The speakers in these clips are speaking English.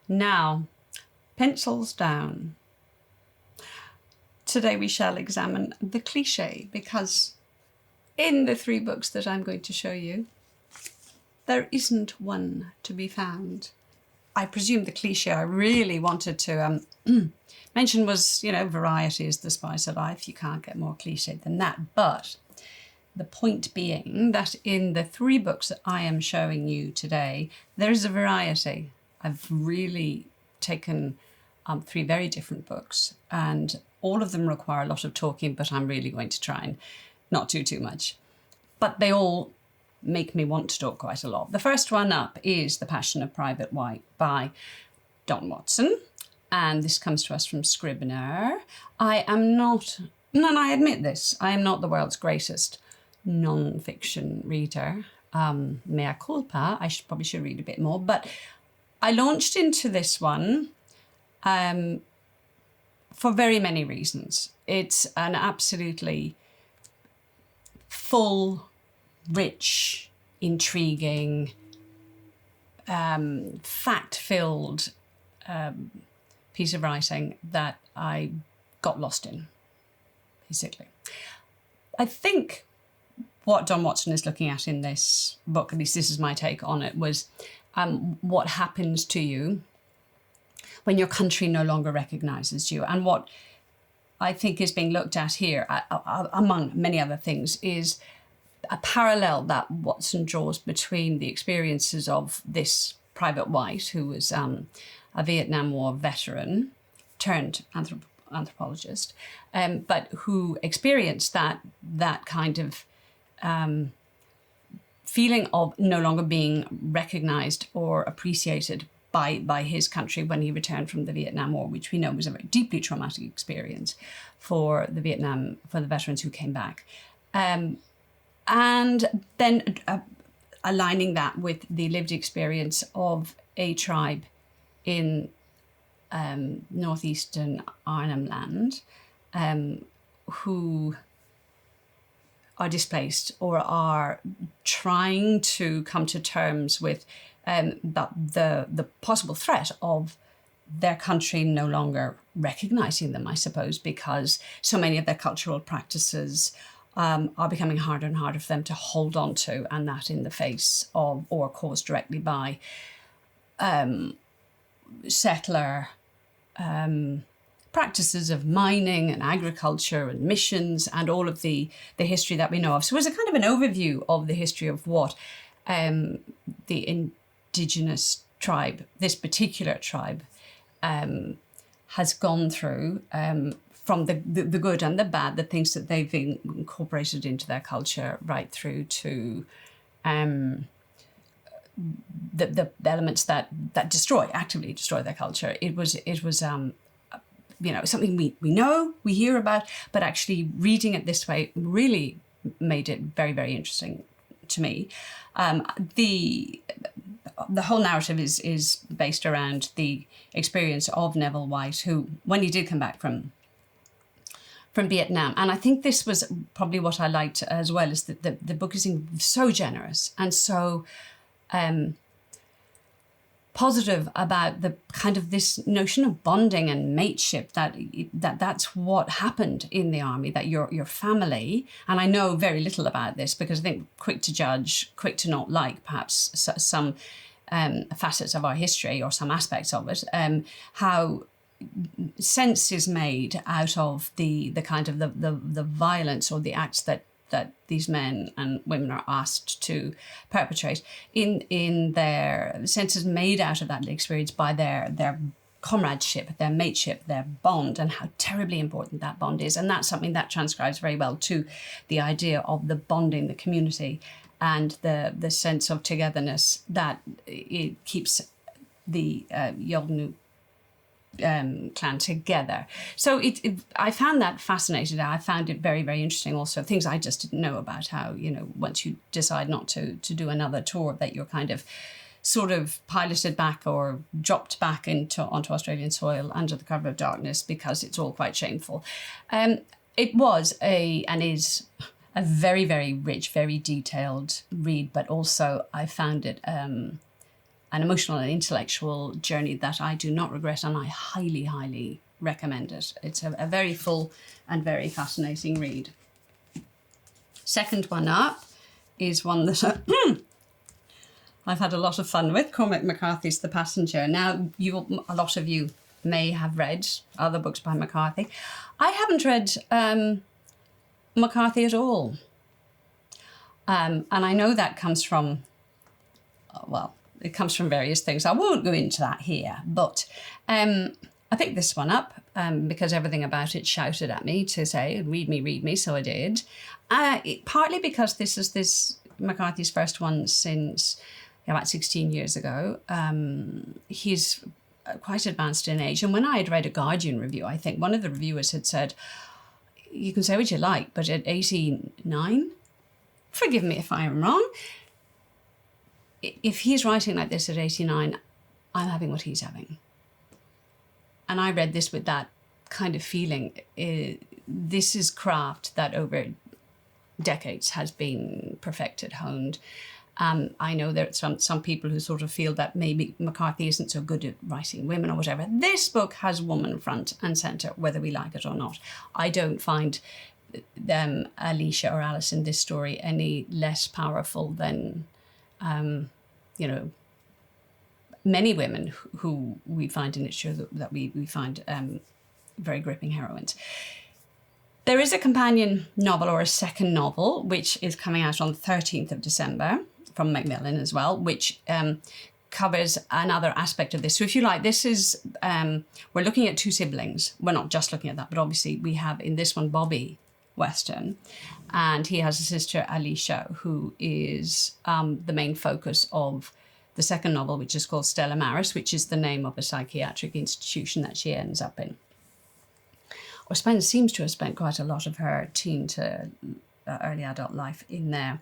Now, pencils down. Today we shall examine the cliche, because in the 3 books that I'm going to show you, there isn't one to be found. I presume the cliche I really wanted to mention was, variety is the spice of life. You can't get more cliche than that. But the point being that in the 3 books that I am showing you today, there is a variety. I've really taken 3 very different books, and all of them require a lot of talking, but I'm really going to try and not do too much. But they all make me want to talk quite a lot. The first one up is The Passion of Private White by Don Watson, and this comes to us from Scribner. I am not, and I admit this, I am not the world's greatest non-fiction reader. Mea culpa, I probably should read a bit more, but I launched into this one for very many reasons. It's an absolutely full, rich, intriguing, fact-filled piece of writing that I got lost in, basically. I think what Don Watson is looking at in this book, at least this is my take on it, was what happens to you when your country no longer recognises you. And what I think is being looked at here, among many other things, is a parallel that Watson draws between the experiences of this Private White, who was a Vietnam War veteran turned anthropologist, but who experienced that kind of feeling of no longer being recognised or appreciated by his country when he returned from the Vietnam War, which we know was a very deeply traumatic experience for the veterans who came back. And then aligning that with the lived experience of a tribe in northeastern Arnhem Land who are displaced or are trying to come to terms with the possible threat of their country no longer recognizing them, I suppose, because so many of their cultural practices are becoming harder and harder for them to hold on to, and that in the face of or caused directly by settler practices of mining and agriculture and missions and all of the history that we know of. So it was a kind of an overview of the history of what the indigenous tribe, this particular tribe, has gone through, from the good and the bad, the things that they've incorporated into their culture, right through to the elements that actively destroy their culture. It was something we know, we hear about, but actually reading it this way really made it very, very interesting to me. The whole narrative is based around the experience of Neville White, who, when he did come back from Vietnam, and I think this was probably what I liked as well, is that the book is so generous and so positive about the kind of this notion of bonding and mateship, that's what happened in the army, that your family, and I know very little about this because I think quick to judge, quick to not like perhaps some facets of our history or some aspects of it, how sense is made out of the kind of the violence or the acts that these men and women are asked to perpetrate in their senses made out of that experience by their comradeship, their mateship, their bond, and how terribly important that bond is. And that's something that transcribes very well to the idea of the bonding, the community, and the sense of togetherness that it keeps the Yolnu clan together. So I found that fascinating. I found it very, very interesting also, things I just didn't know about, how, once you decide not to do another tour, that you're kind of sort of piloted back or dropped back onto Australian soil under the cover of darkness, because it's all quite shameful. It was and is a very, very rich, very detailed read, but also I found it an emotional and intellectual journey that I do not regret, and I highly, highly recommend it. It's a very full and very fascinating read. Second one up is one that I've had a lot of fun with, Cormac McCarthy's The Passenger. Now, a lot of you may have read other books by McCarthy. I haven't read McCarthy at all. And I know that comes from, well, it comes from various things. I won't go into that here, but I picked this one up because everything about it shouted at me to say, read me, so I did. Partly because this is McCarthy's first one since about 16 years ago. He's quite advanced in age. And when I had read a Guardian review, I think one of the reviewers had said, you can say what you like, but at 89, forgive me if I am wrong, if he's writing like this at 89, I'm having what he's having. And I read this with that kind of feeling. This is craft that over decades has been perfected, honed. I know there are some people who sort of feel that maybe McCarthy isn't so good at writing women or whatever. This book has woman front and centre, whether we like it or not. I don't find Alicia or Alice in this story any less powerful than, many women who we find in literature that we find very gripping heroines. There is a companion novel, or a second novel, which is coming out on the 13th of December from Macmillan as well, which covers another aspect of this. So if you like, this is, we're looking at two siblings. We're not just looking at that, but obviously we have in this one Bobby Weston, and he has a sister, Alicia, who is the main focus of the second novel, which is called Stella Maris, which is the name of a psychiatric institution that she ends up in. Or seems to have spent quite a lot of her teen to early adult life in there.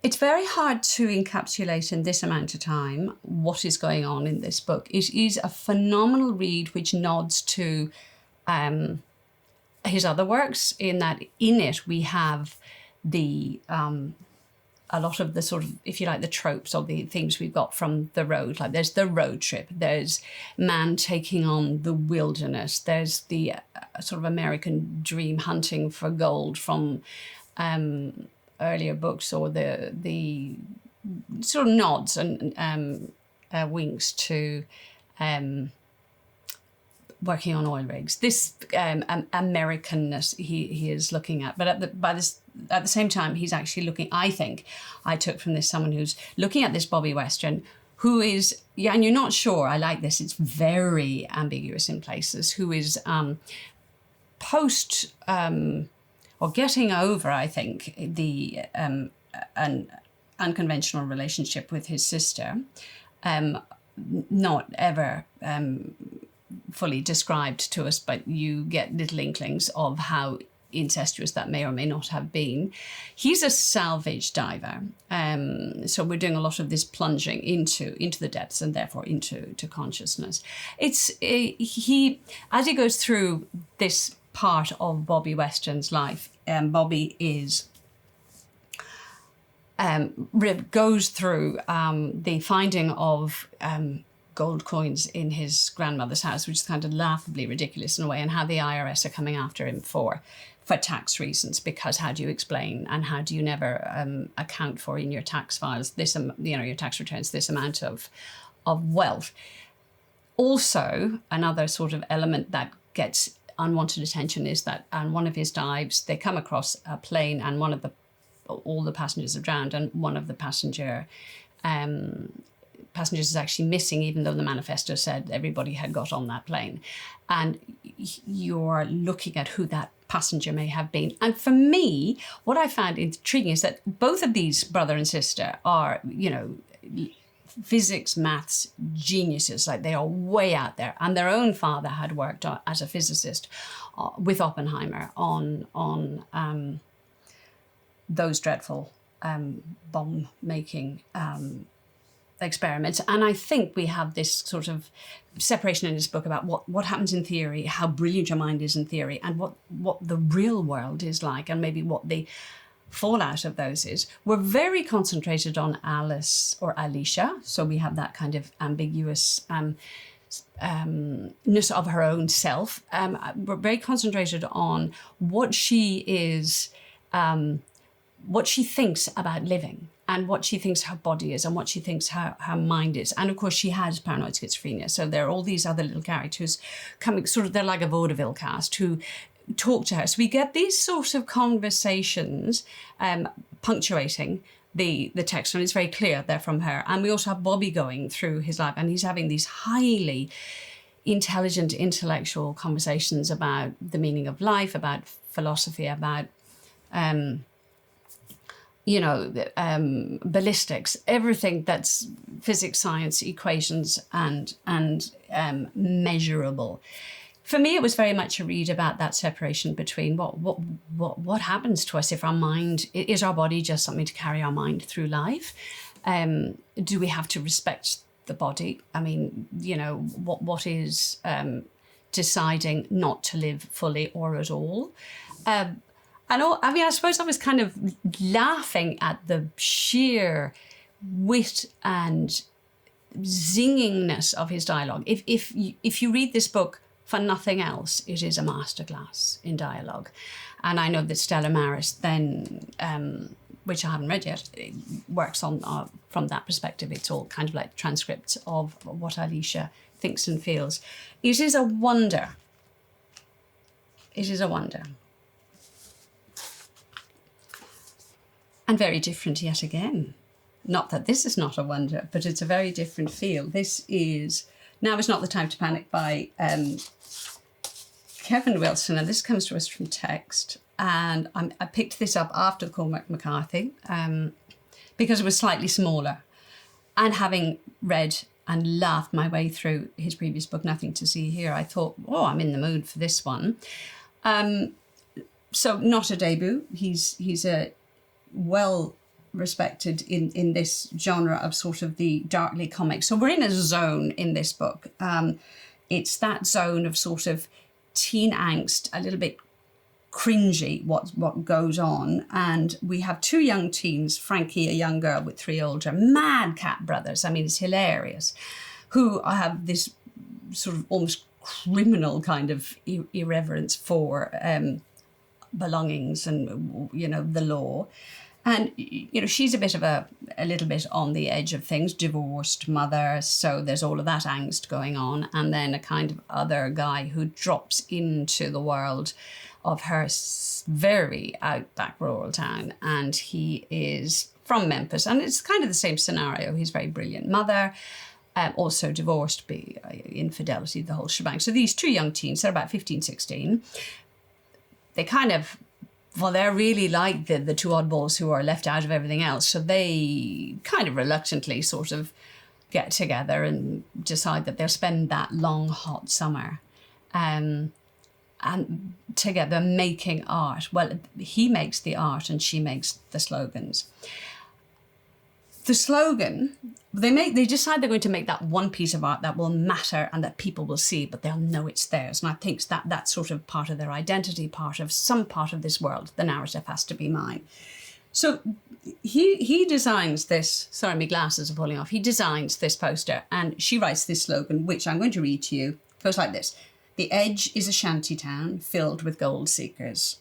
It's very hard to encapsulate in this amount of time what is going on in this book. It is a phenomenal read which nods to his other works, in that in it we have the a lot of the sort of, if you like, the tropes or the things we've got from the road. Like there's the road trip, there's man taking on the wilderness, there's the sort of American dream hunting for gold from earlier books, or the sort of nods and winks to working on oil rigs. This Americanness he is looking at, but at the same time, he's actually looking, I think, I took from this someone who's looking at this Bobby Weston, who is, yeah, and you're not sure, I like this, it's very ambiguous in places, who is post, or getting over, I think, the an unconventional relationship with his sister, not ever fully described to us, but you get little inklings of how incestuous that may or may not have been. He's a salvage diver, so we're doing a lot of this plunging into the depths and therefore into consciousness. It's he, as he goes through this part of Bobby Weston's life, Bobby is goes through the finding of gold coins in his grandmother's house, which is kind of laughably ridiculous in a way, and how the IRS are coming after him for tax reasons, because how do you explain and how do you never account for in your tax files this, your tax returns, this amount of wealth. Also, another sort of element that gets unwanted attention is that on one of his dives, they come across a plane and all the passengers are drowned, and one of the passengers is actually missing, even though the manifesto said everybody had got on that plane. And you're looking at who that passenger may have been. And for me, what I found intriguing is that both of these brother and sister are, physics, maths geniuses. Like, they are way out there. And their own father had worked as a physicist with Oppenheimer on those dreadful bomb-making experiments. And I think we have this sort of separation in this book about what happens in theory, how brilliant your mind is in theory, and what the real world is like, and maybe what the fallout of those is we're very concentrated on Alice or Alicia. So we have that kind of ambiguous ness of her own self. We're very concentrated on what she is, what she thinks about living, and what she thinks her body is, and what she thinks her mind is. And of course, she has paranoid schizophrenia. So there are all these other little characters coming, sort of, they're like a vaudeville cast who talk to her. So we get these sort of conversations punctuating the text, and it's very clear they're from her. And we also have Bobby going through his life, and he's having these highly intelligent, intellectual conversations about the meaning of life, about philosophy, about ballistics, everything that's physics, science, equations, and measurable. For me, it was very much a read about that separation between what happens to us if our mind, is our body just something to carry our mind through life? Do we have to respect the body? I mean, what is deciding not to live fully or at all? I suppose I was kind of laughing at the sheer wit and zingingness of his dialogue. If you read this book for nothing else, it is a masterclass in dialogue. And I know that Stella Maris then, which I haven't read yet, works on from that perspective. It's all kind of like transcripts of what Alicia thinks and feels. It is a wonder. It is a wonder. And very different yet again. Not that this is not a wonder, but it's a very different feel. This is Now Is Not the Time to Panic by Kevin Wilson, and this comes to us from text. And I picked this up after Cormac McCarthy because it was slightly smaller. And having read and laughed my way through his previous book, Nothing to See Here, I thought, I'm in the mood for this one. So not a debut. He's a well respected in this genre of sort of the darkly comic. So we're in a zone in this book. It's that zone of sort of teen angst, a little bit cringy what goes on. And we have two young teens, Frankie, a young girl with three older, madcap brothers. I mean, it's hilarious, who have this sort of almost criminal kind of irreverence for belongings and, the law. And, she's a bit of a little bit on the edge of things, divorced mother. So there's all of that angst going on. And then a kind of other guy who drops into the world of her very outback rural town. And he is from Memphis. And it's kind of the same scenario. He's a very brilliant mother, also divorced, infidelity, the whole shebang. So these two young teens, they're about 15, 16. They kind of... they're really like the two oddballs who are left out of everything else. So they kind of reluctantly sort of get together and decide that they'll spend that long, hot summer and together making art. Well, he makes the art and she makes the slogans. The slogan, they decide they're going to make that one piece of art that will matter and that people will see, but they'll know it's theirs. And I think that's sort of part of their identity, part of some part of this world. The narrative has to be mine. So he designs this, sorry, my glasses are falling off. He designs this poster and she writes this slogan, which I'm going to read to you. It goes like this. The Edge is a shanty town filled with gold seekers.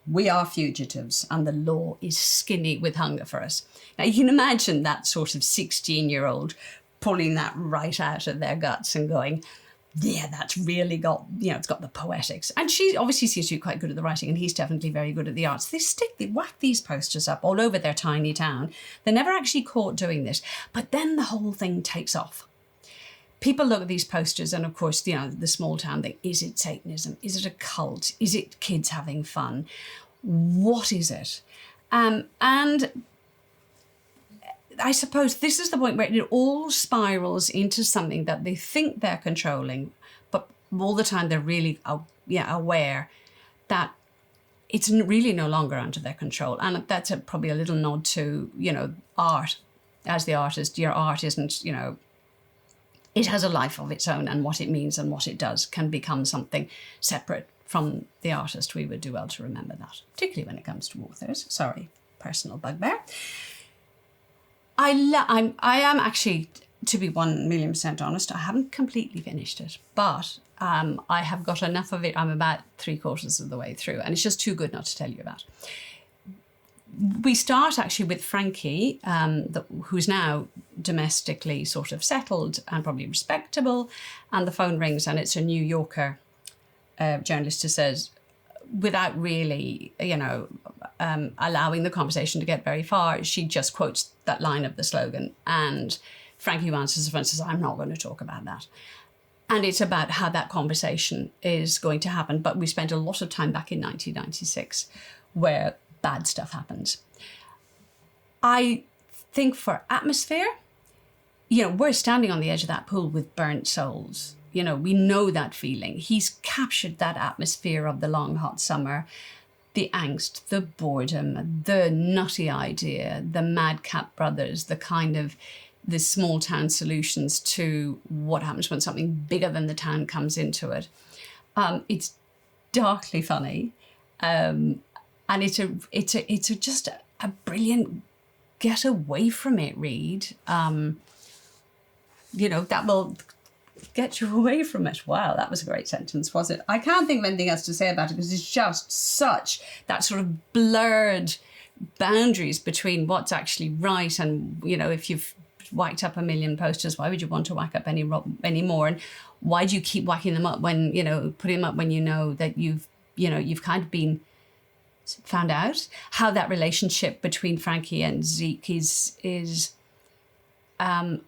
We are fugitives and the law is skinny with hunger for us. Now, you can imagine that sort of 16-year-old pulling that right out of their guts and going, yeah, that's really got, it's got the poetics. And she obviously seems to be quite good at the writing and he's definitely very good at the arts. They whack these posters up all over their tiny town. They're never actually caught doing this. But then the whole thing takes off. People look at these posters and, of course, the small town thing. Is it Satanism? Is it a cult? Is it kids having fun? What is it? And I suppose this is the point where it all spirals into something that they think they're controlling, but all the time they're really aware that it's really no longer under their control. And that's probably a little nod to, art. As the artist, your art isn't, it has a life of its own, and what it means and what it does can become something separate from the artist. We would do well to remember that, particularly when it comes to authors. Sorry, personal bugbear. I am actually, to be 1,000,000% honest, I haven't completely finished it, but I have got enough of it. I'm about 3/4 of the way through, and it's just too good not to tell you about. We start actually with Frankie, who's now domestically sort of settled and probably respectable, and the phone rings, and it's a New Yorker journalist who says, without really, allowing the conversation to get very far, she just quotes that line of the slogan, and Frankie answers the phone and says, I'm not going to talk about that. And it's about how that conversation is going to happen. But we spent a lot of time back in 1996 where bad stuff happens. I think for atmosphere, we're standing on the edge of that pool with burnt souls. We know that feeling. He's captured that atmosphere of the long, hot summer, the angst, the boredom, the nutty idea, the madcap brothers, the kind of the small town solutions to what happens when something bigger than the town comes into it. It's darkly funny, and it's just a brilliant get away from it read. That will get you away from it. Wow, that was a great sentence, was it? I can't think of anything else to say about it because it's just such that sort of blurred boundaries between what's actually right and, if you've whacked up 1,000,000 posters, why would you want to whack up any more? And why do you keep whacking them up when, putting them up when you know that you've kind of been found out? How that relationship between Frankie and Zeke is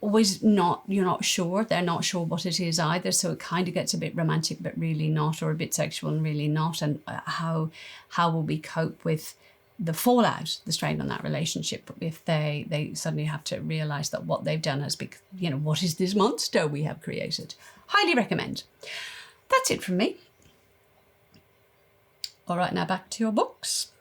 always you're not sure. They're not sure what it is either. So it kind of gets a bit romantic, but really not, or a bit sexual and really not. And how will we cope with the fallout, the strain on that relationship if they suddenly have to realise that what they've done has become, what is this monster we have created? Highly recommend. That's it from me. All right, now back to your books.